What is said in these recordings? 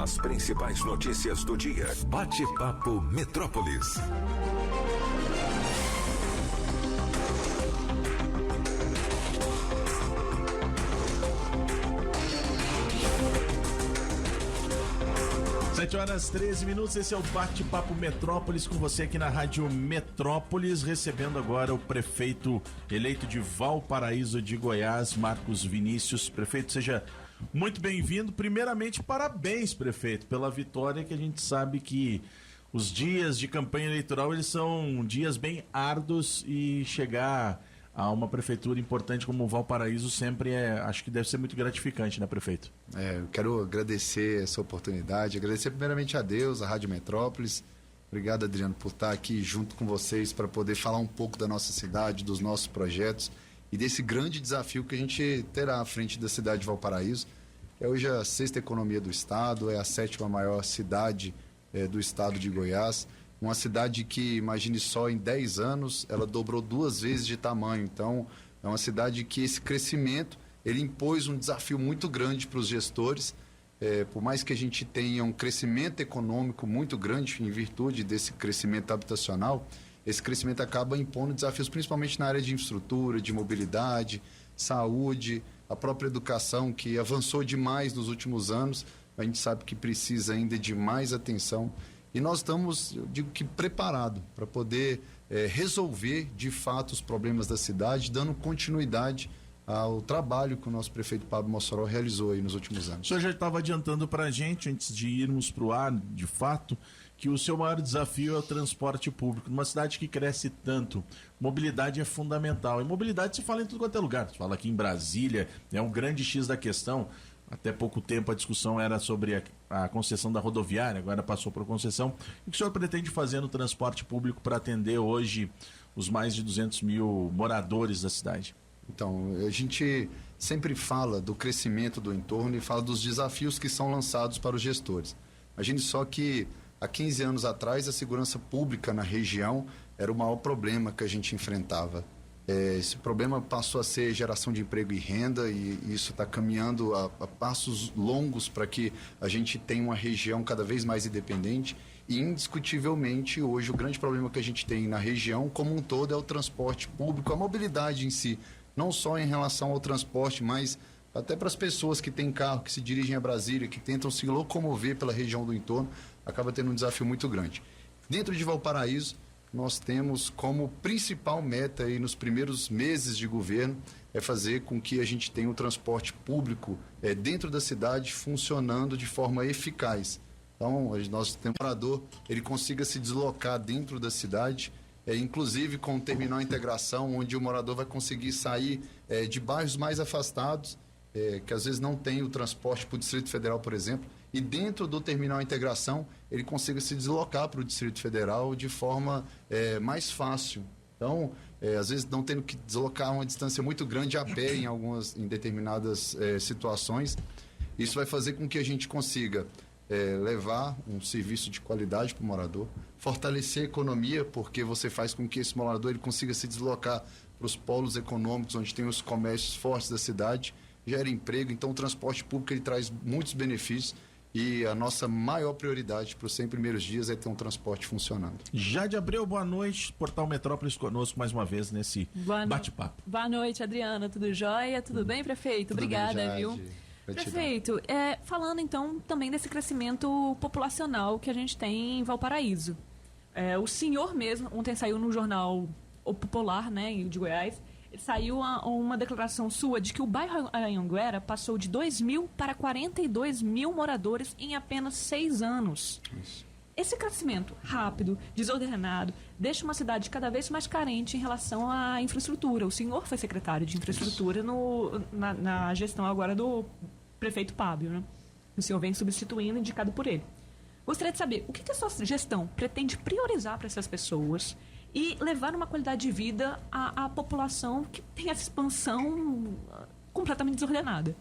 As principais notícias do dia. Bate-papo Metrópolis. Sete horas 13 minutos, esse é o Bate-Papo Metrópolis com você aqui na Rádio Metrópolis, recebendo agora o prefeito eleito de Valparaíso de Goiás, Marcos Vinícius. Prefeito, seja muito bem-vindo. Primeiramente, parabéns, prefeito, pela vitória, que a gente sabe que os dias de campanha eleitoral, eles são dias bem árduos e chegar a uma prefeitura importante como Valparaíso sempre acho que deve ser muito gratificante, né, prefeito? Eu quero agradecer essa oportunidade, agradecer primeiramente a Deus, a Rádio Metrópolis. Obrigado, Adriano, por estar aqui junto com vocês para poder falar um pouco da nossa cidade, dos nossos projetos e desse grande desafio que a gente terá à frente da cidade de Valparaíso. É hoje a 6ª economia do estado, é a 7ª maior cidade do estado de Goiás. Uma cidade que, imagine só, em 10 anos, ela dobrou 2 vezes de tamanho. Então, é uma cidade que esse crescimento, ele impôs um desafio muito grande para os gestores. Por mais que a gente tenha um crescimento econômico muito grande, em virtude desse crescimento habitacional, esse crescimento acaba impondo desafios, principalmente na área de infraestrutura, de mobilidade, saúde, a própria educação, que avançou demais nos últimos anos. A gente sabe que precisa ainda de mais atenção. E nós estamos, eu digo que, preparados para poder resolver, de fato, os problemas da cidade, dando continuidade ao trabalho que o nosso prefeito Pablo Mossoró realizou aí nos últimos anos. O senhor já estava adiantando para a gente, antes de irmos para o ar, de fato, que o seu maior desafio é o transporte público. Numa cidade que cresce tanto, mobilidade é fundamental. E mobilidade se fala em tudo quanto é lugar. Se fala aqui em Brasília, é um grande X da questão. Até pouco tempo a discussão era sobre a concessão da rodoviária, agora passou para a concessão. O que o senhor pretende fazer no transporte público para atender hoje os mais de 200 mil moradores da cidade? Então, a gente sempre fala do crescimento do entorno e fala dos desafios que são lançados para os gestores. Imagine só que há 15 anos atrás a segurança pública na região era o maior problema que a gente enfrentava. Esse problema passou a ser geração de emprego e renda, e isso está caminhando a passos longos para que a gente tenha uma região cada vez mais independente. E indiscutivelmente hoje o grande problema que a gente tem na região como um todo é o transporte público, a mobilidade em si, não só em relação ao transporte, mas até para as pessoas que têm carro, que se dirigem a Brasília, que tentam se locomover pela região do entorno, acaba tendo um desafio muito grande. Dentro de Valparaíso, nós temos como principal meta aí nos primeiros meses de governo fazer com que a gente tenha o transporte público dentro da cidade funcionando de forma eficaz. Então, nós temos um morador, ele consiga se deslocar dentro da cidade, inclusive com o terminal integração, onde o morador vai conseguir sair de bairros mais afastados, que às vezes não tem o transporte para o Distrito Federal, por exemplo, e dentro do terminal integração ele consiga se deslocar para o Distrito Federal de forma mais fácil. Então, às vezes não tendo que deslocar uma distância muito grande a pé em determinadas situações. Isso vai fazer com que a gente consiga levar um serviço de qualidade para o morador, fortalecer a economia, porque você faz com que esse morador ele consiga se deslocar para os polos econômicos, onde tem os comércios fortes da cidade, gera emprego. Então o transporte público ele traz muitos benefícios e a nossa maior prioridade para os 100 primeiros dias é ter um transporte funcionando. Jade Abreu, boa noite, Portal Metrópolis conosco mais uma vez nesse bate-papo. Boa noite, Adriana, tudo jóia? Tudo bem, prefeito? Tudo Obrigada, bem, Jade. viu? Prefeito, falando então também desse crescimento populacional que a gente tem em Valparaíso. O senhor mesmo, ontem saiu no jornal O Popular, né, de Goiás, saiu uma declaração sua de que o bairro Anhanguera passou de 2 mil para 42 mil moradores em apenas 6 anos. Isso. Esse crescimento rápido, desordenado, deixa uma cidade cada vez mais carente em relação à infraestrutura. O senhor foi secretário de infraestrutura na gestão agora do prefeito Pablo, né? O senhor vem substituindo, indicado por ele. Gostaria de saber o que a sua gestão pretende priorizar para essas pessoas e levar uma qualidade de vida à população que tem essa expansão completamente desordenada.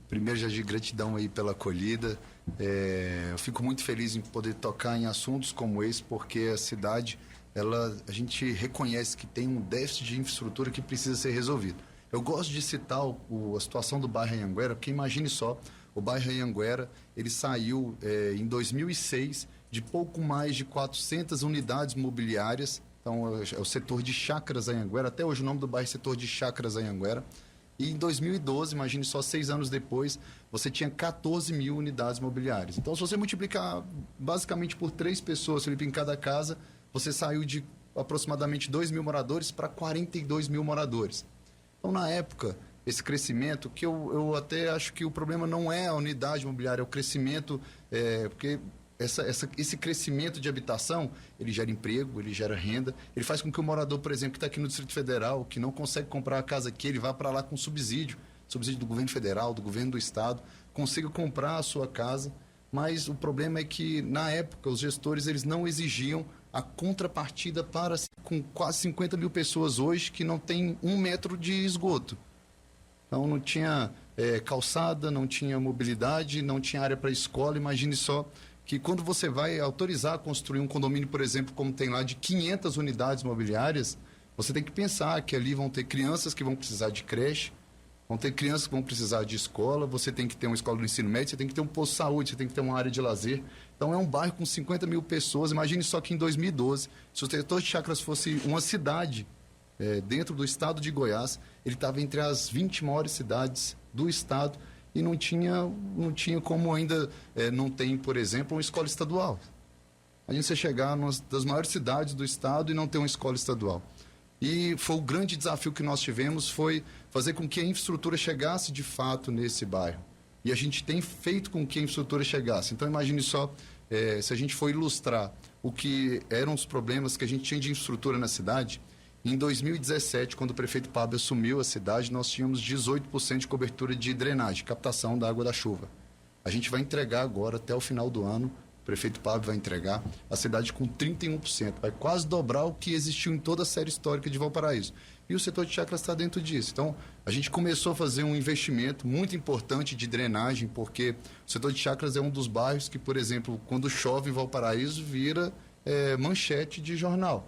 Primeiro, já de gratidão aí pela acolhida. Eu fico muito feliz em poder tocar em assuntos como esse, porque a cidade, a gente reconhece que tem um déficit de infraestrutura que precisa ser resolvido. Eu gosto de citar a situação do bairro Anhanguera, porque imagine só, O bairro Anhanguera, ele saiu em 2006 de pouco mais de 400 unidades mobiliárias. Então, é o setor de Chácaras Anhanguera. Até hoje o nome do bairro é setor de Chácaras Anhanguera. E em 2012, imagine só 6 anos depois, você tinha 14 mil unidades mobiliárias. Então, se você multiplicar basicamente por 3 pessoas, Felipe, em cada casa, você saiu de aproximadamente 2 mil moradores para 42 mil moradores. Então, na época, esse crescimento, que eu até acho que o problema não é a unidade imobiliária, é o crescimento, porque esse crescimento de habitação, ele gera emprego, ele gera renda, ele faz com que o morador, por exemplo, que está aqui no Distrito Federal, que não consegue comprar a casa aqui, ele vá para lá com subsídio do governo federal, do governo do estado, consiga comprar a sua casa, mas o problema é que, na época, os gestores eles não exigiam a contrapartida com quase 50 mil pessoas hoje que não tem 1 metro de esgoto. Então, não tinha calçada, não tinha mobilidade, não tinha área para escola. Imagine só que quando você vai autorizar a construir um condomínio, por exemplo, como tem lá, de 500 unidades mobiliárias, você tem que pensar que ali vão ter crianças que vão precisar de creche, vão ter crianças que vão precisar de escola, você tem que ter uma escola do ensino médio, você tem que ter um posto de saúde, você tem que ter uma área de lazer. Então, é um bairro com 50 mil pessoas. Imagine só que em 2012, se o setor de Chácaras fosse uma cidade dentro do estado de Goiás, ele estava entre as 20 maiores cidades do estado e não tinha como ainda não tem, por exemplo, uma escola estadual. A gente chegar numa das maiores cidades do estado e não ter uma escola estadual. E foi o grande desafio que nós tivemos, foi fazer com que a infraestrutura chegasse de fato nesse bairro. E a gente tem feito com que a infraestrutura chegasse. Então, imagine só, se a gente for ilustrar o que eram os problemas que a gente tinha de infraestrutura na cidade. Em 2017, quando o prefeito Pablo assumiu a cidade, nós tínhamos 18% de cobertura de drenagem, captação da água da chuva. A gente vai entregar agora, até o final do ano, o prefeito Pablo vai entregar a cidade com 31%. Vai quase dobrar o que existiu em toda a série histórica de Valparaíso. E o setor de chácaras está dentro disso. Então, a gente começou a fazer um investimento muito importante de drenagem, porque o setor de chácaras é um dos bairros que, por exemplo, quando chove em Valparaíso, vira manchete de jornal.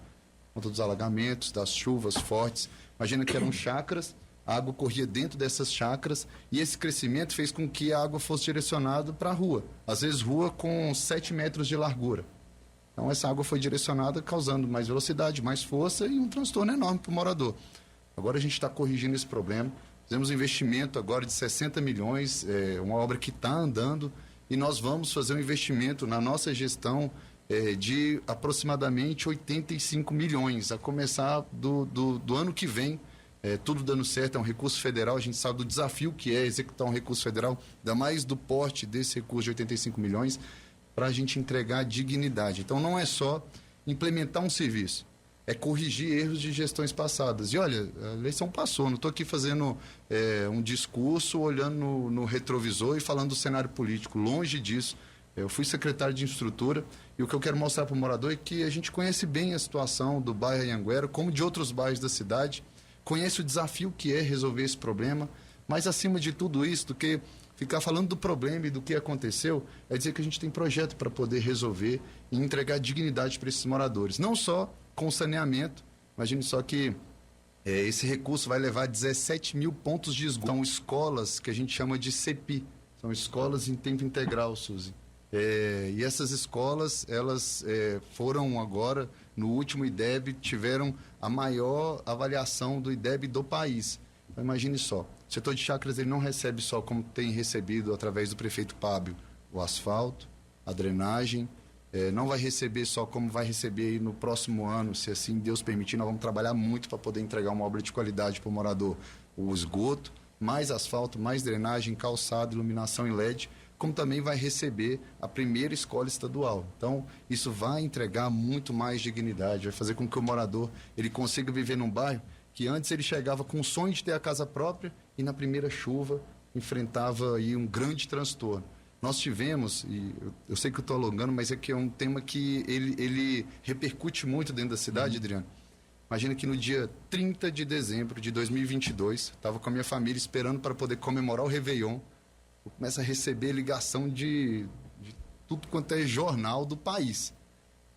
Por conta dos alagamentos, das chuvas fortes. Imagina que eram chácaras, a água corria dentro dessas chácaras e esse crescimento fez com que a água fosse direcionada para a rua. Às vezes rua com 7 metros de largura. Então essa água foi direcionada causando mais velocidade, mais força e um transtorno enorme para o morador. Agora a gente está corrigindo esse problema. Fizemos um investimento agora de 60 milhões, uma obra que está andando e nós vamos fazer um investimento na nossa gestão de aproximadamente 85 milhões, a começar do ano que vem, tudo dando certo, é um recurso federal, a gente sabe do desafio que é executar um recurso federal, ainda mais do porte desse recurso de 85 milhões, para a gente entregar dignidade. Então, não é só implementar um serviço, é corrigir erros de gestões passadas. E olha, a eleição passou, não estou aqui fazendo um discurso, olhando no retrovisor e falando do cenário político, longe disso. Eu fui secretário de infraestrutura e o que eu quero mostrar para o morador é que a gente conhece bem a situação do bairro Anhanguera, como de outros bairros da cidade, conhece o desafio que é resolver esse problema, mas acima de tudo isso, do que ficar falando do problema e do que aconteceu, é dizer que a gente tem projeto para poder resolver e entregar dignidade para esses moradores. Não só com saneamento, imagine só que esse recurso vai levar 17 mil pontos de esgoto. São escolas que a gente chama de CEPI, são escolas em tempo integral, Suzy. E essas escolas, elas foram agora, no último IDEB, tiveram a maior avaliação do IDEB do país. Então, imagine só, o setor de chácaras ele não recebe só, como tem recebido através do prefeito Pábio, o asfalto, a drenagem, não vai receber só como vai receber aí no próximo ano, se assim Deus permitir, nós vamos trabalhar muito para poder entregar uma obra de qualidade para o morador. O esgoto, mais asfalto, mais drenagem, calçado, iluminação em LED, como também vai receber a primeira escola estadual. Então, isso vai entregar muito mais dignidade, vai fazer com que o morador ele consiga viver num bairro que antes ele chegava com o sonho de ter a casa própria e na primeira chuva enfrentava aí um grande transtorno. Nós tivemos, e eu sei que eu estou alongando, mas é que é um tema que ele repercute muito dentro da cidade, Adriano. Imagina que no dia 30 de dezembro de 2022, estava com a minha família esperando para poder comemorar o Réveillon. Eu começo a receber ligação de tudo quanto é jornal do país.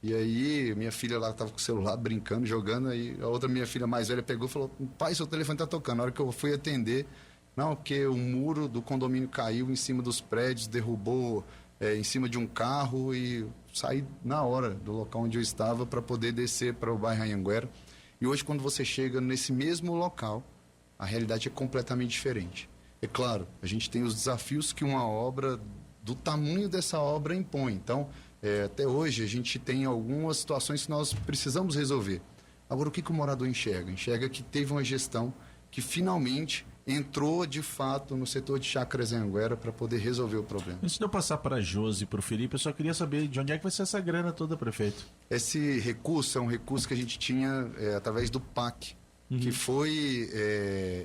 E aí, minha filha lá estava com o celular, brincando, jogando, aí a outra minha filha mais velha pegou e falou: pai, seu telefone está tocando. Na hora que eu fui atender, Não, porque o muro do condomínio caiu em cima dos prédios, derrubou em cima de um carro e saí na hora do local onde eu estava para poder descer para o bairro Anhanguera. E hoje, quando você chega nesse mesmo local, a realidade é completamente diferente. É claro, a gente tem os desafios que uma obra, do tamanho dessa obra, impõe. Então, até hoje, a gente tem algumas situações que nós precisamos resolver. Agora, o que o morador enxerga? Enxerga que teve uma gestão que finalmente entrou, de fato, no setor de chácaras Anhanguera para poder resolver o problema. Antes de eu passar para a Josi e para o Felipe, eu só queria saber de onde é que vai ser essa grana toda, prefeito? Esse recurso é um recurso que a gente tinha através do PAC, que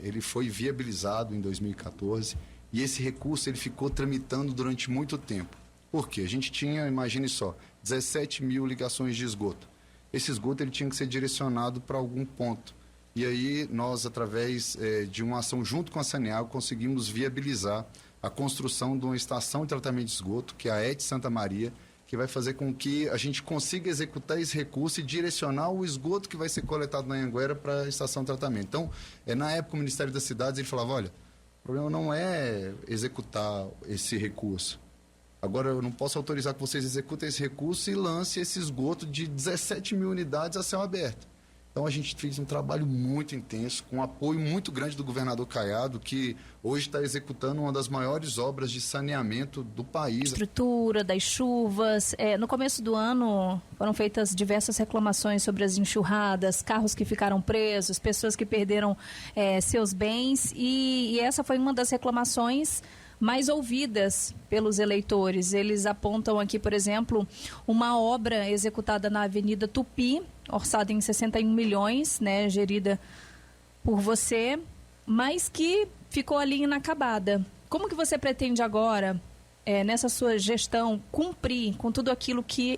ele foi viabilizado em 2014, e esse recurso ele ficou tramitando durante muito tempo. Por quê? A gente tinha, imagine só, 17 mil ligações de esgoto. Esse esgoto ele tinha que ser direcionado para algum ponto. E aí nós, através de uma ação junto com a Saneago, conseguimos viabilizar a construção de uma estação de tratamento de esgoto, que é a ET Santa Maria, que vai fazer com que a gente consiga executar esse recurso e direcionar o esgoto que vai ser coletado na Anhanguera para a estação de tratamento. Então, na época, o Ministério das Cidades ele falava, olha, o problema não é executar esse recurso. Agora, eu não posso autorizar que vocês executem esse recurso e lancem esse esgoto de 17 mil unidades a céu aberto. Então, a gente fez um trabalho muito intenso, com um apoio muito grande do governador Caiado, que hoje está executando uma das maiores obras de saneamento do país. Estrutura das chuvas. No começo do ano, foram feitas diversas reclamações sobre as enxurradas, carros que ficaram presos, pessoas que perderam seus bens. E essa foi uma das reclamações mais ouvidas pelos eleitores. Eles apontam aqui, por exemplo, uma obra executada na Avenida Tupi, orçada em 61 milhões, né, gerida por você, mas que ficou ali inacabada. Como que você pretende agora, nessa sua gestão, cumprir com tudo aquilo que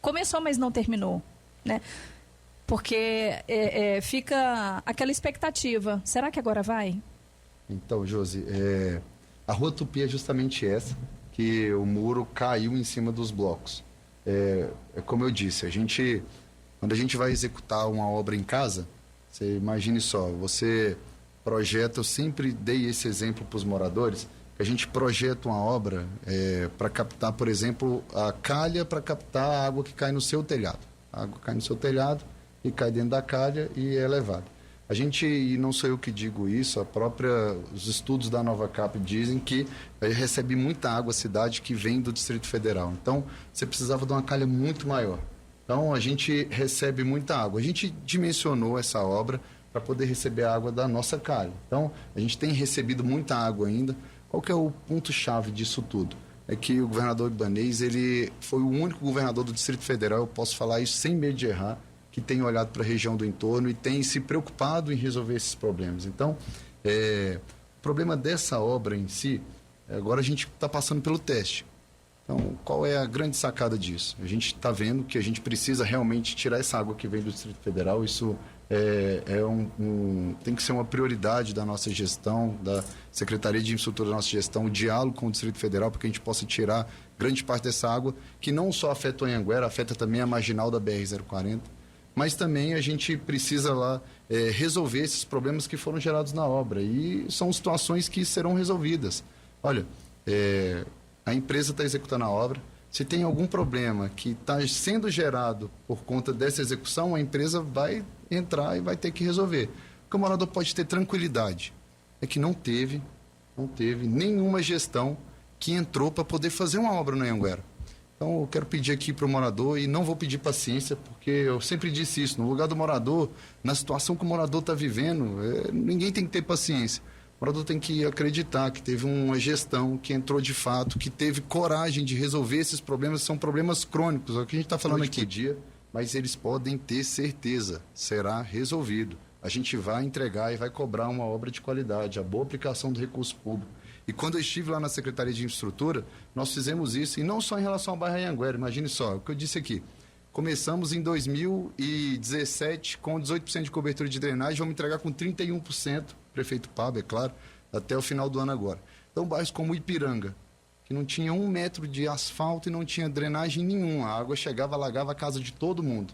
começou, mas não terminou, né? Porque fica aquela expectativa. Será que agora vai? Então, Josi, a Rua Tupi é justamente essa, que o muro caiu em cima dos blocos. Como eu disse, quando a gente vai executar uma obra em casa, você imagine só, você projeta, eu sempre dei esse exemplo para os moradores, que a gente projeta uma obra para captar, por exemplo, a calha para captar a água que cai no seu telhado. A água cai no seu telhado e cai dentro da calha e é levada. A gente, e não sou eu que digo isso, os estudos da Nova Cap dizem que recebe muita água a cidade que vem do Distrito Federal. Então, você precisava de uma calha muito maior. Então, a gente recebe muita água. A gente dimensionou essa obra para poder receber a água da nossa calha. Então, a gente tem recebido muita água ainda. Qual que é o ponto-chave disso tudo? É que o governador Ibanez, ele foi o único governador do Distrito Federal, eu posso falar isso sem medo de errar, que tem olhado para a região do entorno e tem se preocupado em resolver esses problemas. Então, o problema dessa obra em si, agora a gente está passando pelo teste. Então, qual é a grande sacada disso? A gente está vendo que a gente precisa realmente tirar essa água que vem do Distrito Federal. Isso tem que ser uma prioridade da nossa gestão, da Secretaria de Infraestrutura da nossa gestão, o diálogo com o Distrito Federal, para que a gente possa tirar grande parte dessa água, que não só afeta o Anhanguera, afeta também a marginal da BR-040, mas também a gente precisa lá resolver esses problemas que foram gerados na obra. E são situações que serão resolvidas. Olha, a empresa está executando a obra. Se tem algum problema que está sendo gerado por conta dessa execução, a empresa vai entrar e vai ter que resolver. O que o morador pode ter tranquilidade é que não teve nenhuma gestão que entrou para poder fazer uma obra no Anhanguera. Então, eu quero pedir aqui para o morador, e não vou pedir paciência, porque eu sempre disse isso, no lugar do morador, na situação que o morador está vivendo, ninguém tem que ter paciência. O morador tem que acreditar que teve uma gestão que entrou de fato, que teve coragem de resolver esses problemas, são problemas crônicos, é o que a gente está falando aqui. Mas eles podem ter certeza, será resolvido. A gente vai entregar e vai cobrar uma obra de qualidade, a boa aplicação do recurso público. E quando eu estive lá na Secretaria de Infraestrutura, nós fizemos isso, e não só em relação ao bairro Anhanguera, imagine só, o que eu disse aqui. Começamos em 2017 com 18% de cobertura de drenagem, vamos entregar com 31%, prefeito Pablo, é claro, até o final do ano agora. Então, bairros como Ipiranga, que não tinha 1 metro de asfalto e não tinha drenagem nenhuma, a água chegava, alagava a casa de todo mundo.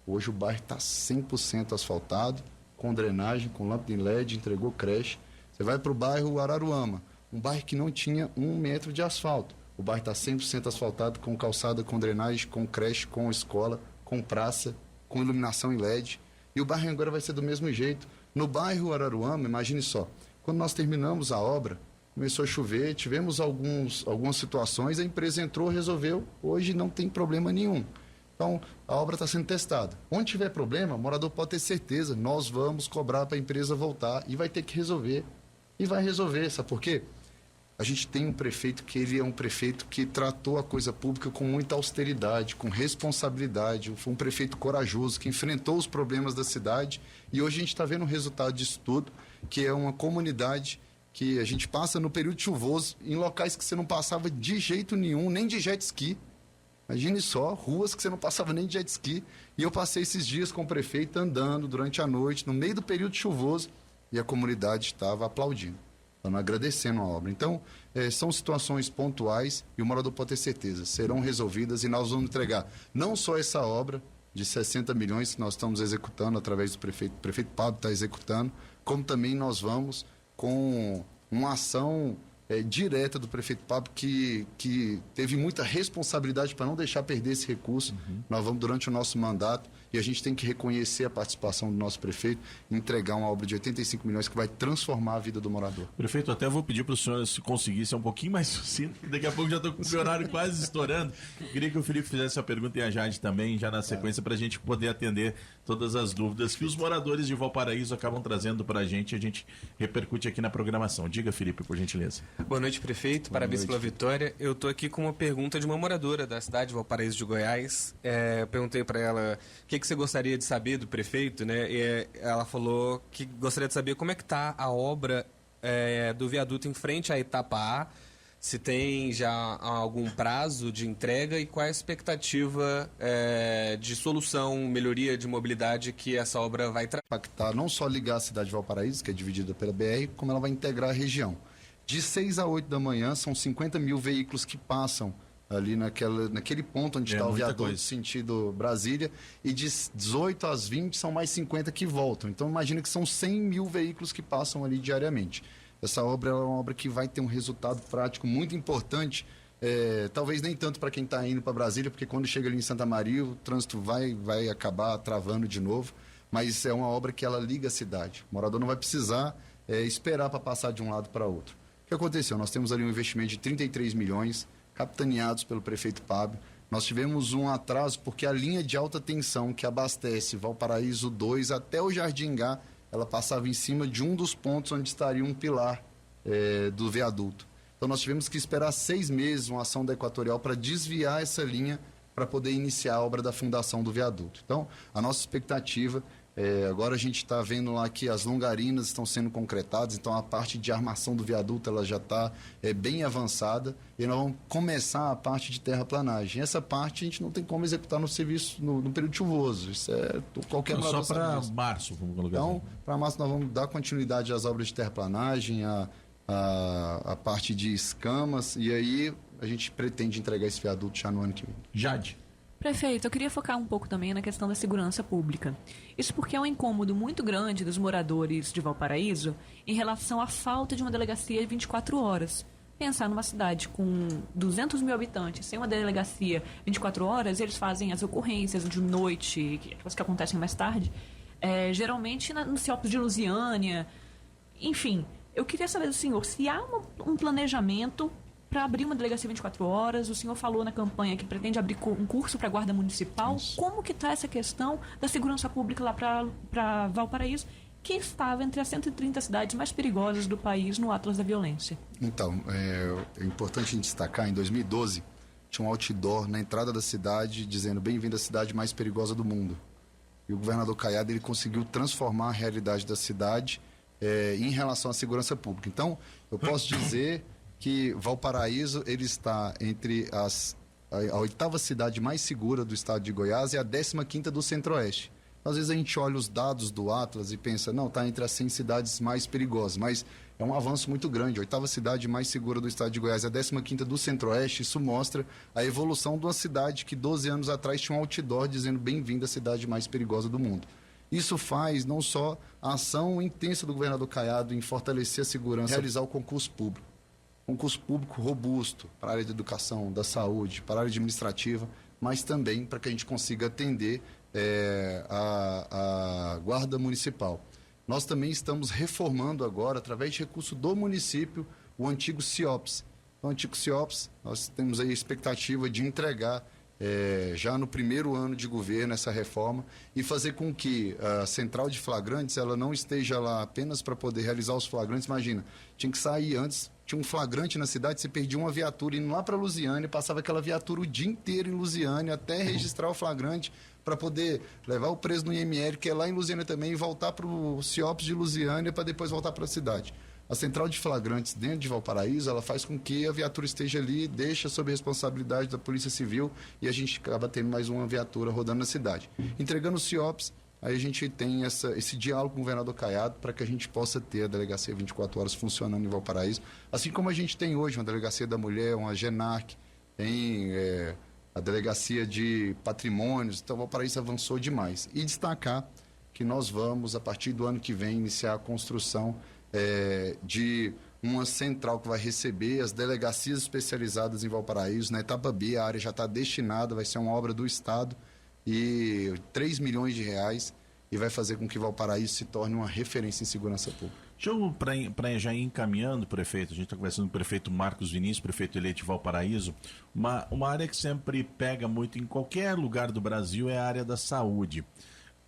Hoje o bairro está 100% asfaltado, com drenagem, com lâmpada em LED, entregou creche. Você vai para o bairro Araruama, um bairro que não tinha 1 metro de asfalto. O bairro está 100% asfaltado, com calçada, com drenagem, com creche, com escola, com praça, com iluminação em LED. E o bairro agora vai ser do mesmo jeito. No bairro Araruama, imagine só, quando nós terminamos a obra, começou a chover, tivemos algumas situações, a empresa entrou, resolveu, hoje não tem problema nenhum. Então, a obra está sendo testada. Onde tiver problema, o morador pode ter certeza, nós vamos cobrar para a empresa voltar e vai ter que resolver. E vai resolver, sabe por quê? A gente tem um prefeito que ele é um prefeito que tratou a coisa pública com muita austeridade, com responsabilidade. Foi um prefeito corajoso, que enfrentou os problemas da cidade. E hoje a gente está vendo o resultado disso tudo, que é uma comunidade que a gente passa no período chuvoso, em locais que você não passava de jeito nenhum, nem de jet ski. Imagine só, ruas que você não passava nem de jet ski. E eu passei esses dias com o prefeito andando durante a noite, no meio do período chuvoso, e a comunidade estava aplaudindo, estava agradecendo a obra. Então, são situações pontuais e o morador pode ter certeza, serão resolvidas e nós vamos entregar não só essa obra de 60 milhões que nós estamos executando através do prefeito, o prefeito Pablo está executando, como também nós vamos com uma ação direta do prefeito Pablo, que teve muita responsabilidade para não deixar perder esse recurso. Nós vamos, durante o nosso mandato, e a gente tem que reconhecer a participação do nosso prefeito, entregar uma obra de 85 milhões que vai transformar a vida do morador. Prefeito, até vou pedir para o senhor, se conseguir ser um pouquinho mais sucinto, daqui a pouco já estou com o meu horário quase estourando. Queria que o Felipe fizesse a pergunta e a Jade também, já na sequência, para a gente poder atender todas as dúvidas que os moradores de Valparaíso acabam trazendo para a gente repercute aqui na programação. Diga, Felipe, por gentileza. Boa noite, prefeito. Parabéns pela vitória. Eu estou aqui com uma pergunta de uma moradora da cidade de Valparaíso de Goiás. Eu perguntei para ela o que você gostaria de saber do prefeito, né? E ela falou que gostaria de saber como é que está a obra do viaduto em frente à etapa A, se tem já algum prazo de entrega e qual é a expectativa de solução, melhoria de mobilidade que essa obra vai impactar, não só ligar a cidade de Valparaíso, que é dividida pela BR, como ela vai integrar a região. De 6 a 8 da manhã, são 50 mil veículos que passam ali naquele ponto onde está o viaduto sentido Brasília, e de 18 às 20 são mais 50 que voltam. Então imagina que são 100 mil veículos que passam ali diariamente. Essa obra é uma obra que vai ter um resultado prático muito importante, talvez nem tanto para quem está indo para Brasília, porque quando chega ali em Santa Maria o trânsito vai acabar travando de novo, mas é uma obra que ela liga a cidade. O morador não vai precisar esperar para passar de um lado para outro. O que aconteceu? Nós temos ali um investimento de 33 milhões, capitaneados pelo prefeito Pablo. Nós tivemos um atraso porque a linha de alta tensão que abastece Valparaíso 2 até o Jardim Gá, ela passava em cima de um dos pontos onde estaria um pilar do viaduto. Então nós tivemos que esperar 6 meses uma ação da Equatorial para desviar essa linha para poder iniciar a obra da fundação do viaduto. Então, a nossa expectativa, agora a gente está vendo lá que as longarinas estão sendo concretadas, então a parte de armação do viaduto ela já está bem avançada e nós vamos começar a parte de terraplanagem. Essa parte a gente não tem como executar no serviço no período chuvoso, isso qualquer só para março, vamos colocar. Então, para março nós vamos dar continuidade às obras de terraplanagem, a parte de escamas, e aí a gente pretende entregar esse viaduto já no ano que vem. Jade. Prefeito, eu queria focar um pouco também na questão da segurança pública. Isso porque é um incômodo muito grande dos moradores de Valparaíso em relação à falta de uma delegacia 24 horas. Pensar numa cidade com 200 mil habitantes, sem uma delegacia 24 horas, eles fazem as ocorrências de noite, que acontecem mais tarde, geralmente no CEOP de Lusiânia. Enfim, eu queria saber do senhor se há um planejamento para abrir uma delegacia 24 horas. O senhor falou na campanha que pretende abrir um curso para a Guarda Municipal. Isso. Como que está essa questão da segurança pública lá para Valparaíso, que estava entre as 130 cidades mais perigosas do país no Atlas da Violência? Então, é importante a gente destacar, em 2012, tinha um outdoor na entrada da cidade dizendo bem-vindo à cidade mais perigosa do mundo. E o governador Caiado ele conseguiu transformar a realidade da cidade em relação à segurança pública. Então, eu posso dizer que Valparaíso ele está entre a 8ª cidade mais segura do estado de Goiás e a 15ª do Centro-Oeste. Às vezes a gente olha os dados do Atlas e pensa, não, está entre as 100 cidades mais perigosas, mas é um avanço muito grande. A 8ª cidade mais segura do estado de Goiás e a 15ª do Centro-Oeste. Isso mostra a evolução de uma cidade que 12 anos atrás tinha um outdoor dizendo bem-vindo à cidade mais perigosa do mundo. Isso faz não só a ação intensa do governador Caiado em fortalecer a segurança, realizar o concurso público. Concurso público robusto para a área de educação, da saúde, para a área administrativa, mas também para que a gente consiga atender a Guarda Municipal. Nós também estamos reformando agora, através de recurso do município, o antigo CIOPS. O antigo CIOPS, nós temos aí a expectativa de entregar já no primeiro ano de governo essa reforma e fazer com que a central de flagrantes ela não esteja lá apenas para poder realizar os flagrantes. Imagina, tinha que sair antes, tinha um flagrante na cidade, você perdia uma viatura indo lá para Lusiânia, passava aquela viatura o dia inteiro em Lusiânia até registrar o flagrante para poder levar o preso no IML, que é lá em Lusiânia também, e voltar para o CIOPS de Lusiânia para depois voltar para a cidade. A central de flagrantes dentro de Valparaíso, ela faz com que a viatura esteja ali, deixa sob responsabilidade da Polícia Civil e a gente acaba tendo mais uma viatura rodando na cidade. Entregando o CIOPS, aí a gente tem esse diálogo com o governador Caiado para que a gente possa ter a delegacia 24 horas funcionando em Valparaíso, assim como a gente tem hoje uma delegacia da mulher, uma GENARC, tem a delegacia de patrimônios. Então Valparaíso avançou demais. E destacar que nós vamos, a partir do ano que vem, iniciar a construção de uma central que vai receber as delegacias especializadas em Valparaíso. Na etapa B, a área já está destinada, vai ser uma obra do Estado, e 3 milhões de reais, e vai fazer com que Valparaíso se torne uma referência em segurança pública. Deixa eu, para já ir encaminhando, prefeito, a gente está conversando com o prefeito Marcos Vinícius, prefeito eleito de Valparaíso, uma área que sempre pega muito em qualquer lugar do Brasil é a área da saúde.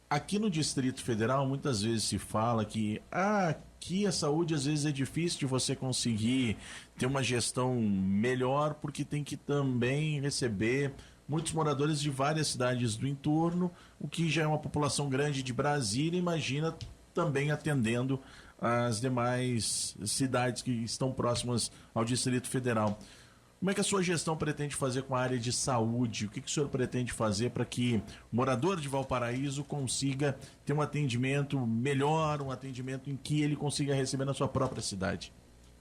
Aqui no Distrito Federal, muitas vezes se fala que aqui a saúde às vezes é difícil de você conseguir ter uma gestão melhor, porque tem que também receber muitos moradores de várias cidades do entorno, o que já é uma população grande de Brasília, imagina também atendendo as demais cidades que estão próximas ao Distrito Federal. Como é que a sua gestão pretende fazer com a área de saúde? O que o senhor pretende fazer para que o morador de Valparaíso consiga ter um atendimento melhor, um atendimento em que ele consiga receber na sua própria cidade?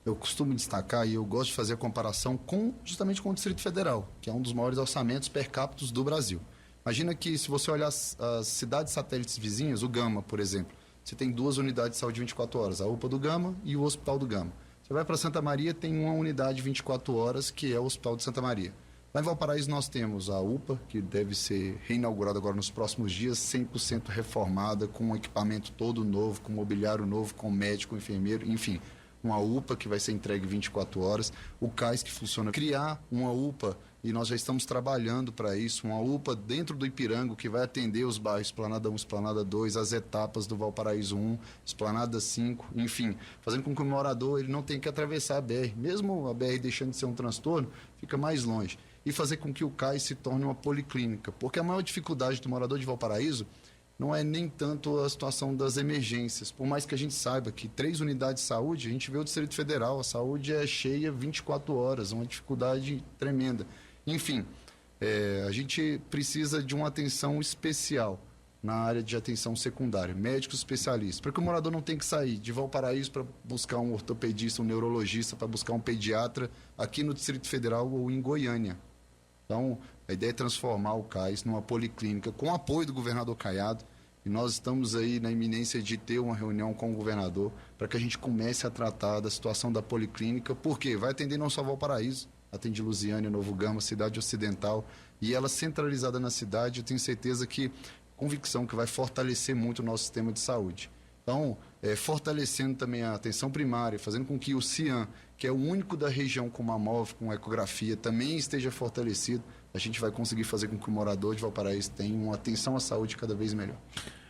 Eu costumo destacar, e eu gosto de fazer a comparação justamente com o Distrito Federal, que é um dos maiores orçamentos per capita do Brasil. Imagina que, se você olhar as cidades satélites vizinhas, o Gama, por exemplo, você tem 2 unidades de saúde 24 horas, a UPA do Gama e o Hospital do Gama. Você vai para Santa Maria, tem uma unidade 24 horas, que é o Hospital de Santa Maria. Lá em Valparaíso nós temos a UPA, que deve ser reinaugurada agora nos próximos dias, 100% reformada, com um equipamento todo novo, com mobiliário novo, com médico, enfermeiro, enfim. Uma UPA que vai ser entregue 24 horas. O CAIS que funciona. Criar uma UPA, e nós já estamos trabalhando para isso, uma UPA dentro do Ipirango, que vai atender os bairros Esplanada 1, Esplanada 2, as etapas do Valparaíso 1, Esplanada 5, enfim, fazendo com que o morador ele não tenha que atravessar a BR. Mesmo a BR deixando de ser um transtorno, fica mais longe. E fazer com que o CAIS se torne uma policlínica, porque a maior dificuldade do morador de Valparaíso não é nem tanto a situação das emergências. Por mais que a gente saiba que 3 unidades de saúde, a gente vê o Distrito Federal, a saúde é cheia 24 horas, uma dificuldade tremenda. Enfim, a gente precisa de uma atenção especial na área de atenção secundária, médicos especialistas, para que o morador não tenha que sair de Valparaíso para buscar um ortopedista, um neurologista, para buscar um pediatra aqui no Distrito Federal ou em Goiânia. Então, a ideia é transformar o CAIS numa policlínica com apoio do governador Caiado, e nós estamos aí na iminência de ter uma reunião com o governador para que a gente comece a tratar da situação da policlínica, porque vai atender não só Valparaíso, atende Lusiânia, Novo Gama, cidade ocidental, e ela centralizada na cidade, eu tenho certeza que, convicção que vai fortalecer muito o nosso sistema de saúde. Então, fortalecendo também a atenção primária, fazendo com que o CIAM, que é o único da região com mamógrafo, com ecografia, também esteja fortalecido, a gente vai conseguir fazer com que o morador de Valparaíso tenha uma atenção à saúde cada vez melhor.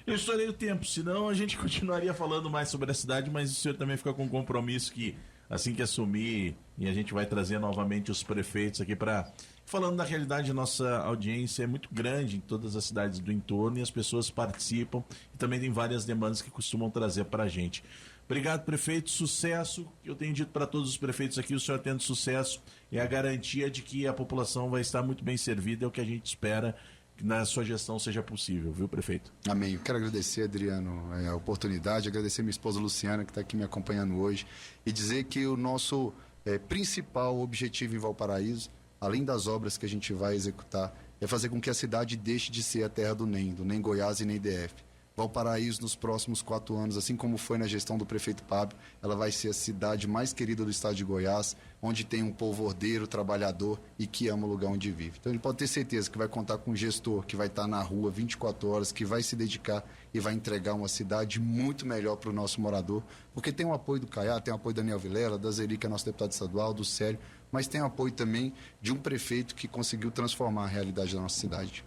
Eu estourei o tempo, senão a gente continuaria falando mais sobre a cidade, mas o senhor também fica com um compromisso que, assim que assumir, e a gente vai trazer novamente os prefeitos aqui para... Falando da realidade, a nossa audiência é muito grande em todas as cidades do entorno e as pessoas participam e também tem várias demandas que costumam trazer para a gente. Obrigado, prefeito. Sucesso. Eu tenho dito para todos os prefeitos aqui, o senhor tendo sucesso é a garantia de que a população vai estar muito bem servida, é o que a gente espera que na sua gestão seja possível, viu, prefeito? Amém. Eu quero agradecer, Adriano, a oportunidade, agradecer minha esposa Luciana, que está aqui me acompanhando hoje, e dizer que o nosso principal objetivo em Valparaíso, além das obras que a gente vai executar, é fazer com que a cidade deixe de ser a terra do NEM Goiás e NEM DF. Valparaíso, nos próximos 4 anos, assim como foi na gestão do prefeito Pablo, ela vai ser a cidade mais querida do estado de Goiás, onde tem um povo ordeiro, trabalhador e que ama o lugar onde vive. Então ele pode ter certeza que vai contar com um gestor que vai estar na rua 24 horas, que vai se dedicar e vai entregar uma cidade muito melhor para o nosso morador, porque tem o apoio do Caiá, tem o apoio da Daniel Vilela, da Zeli, que é nosso deputado estadual, do Célio, mas tem o apoio também de um prefeito que conseguiu transformar a realidade da nossa cidade.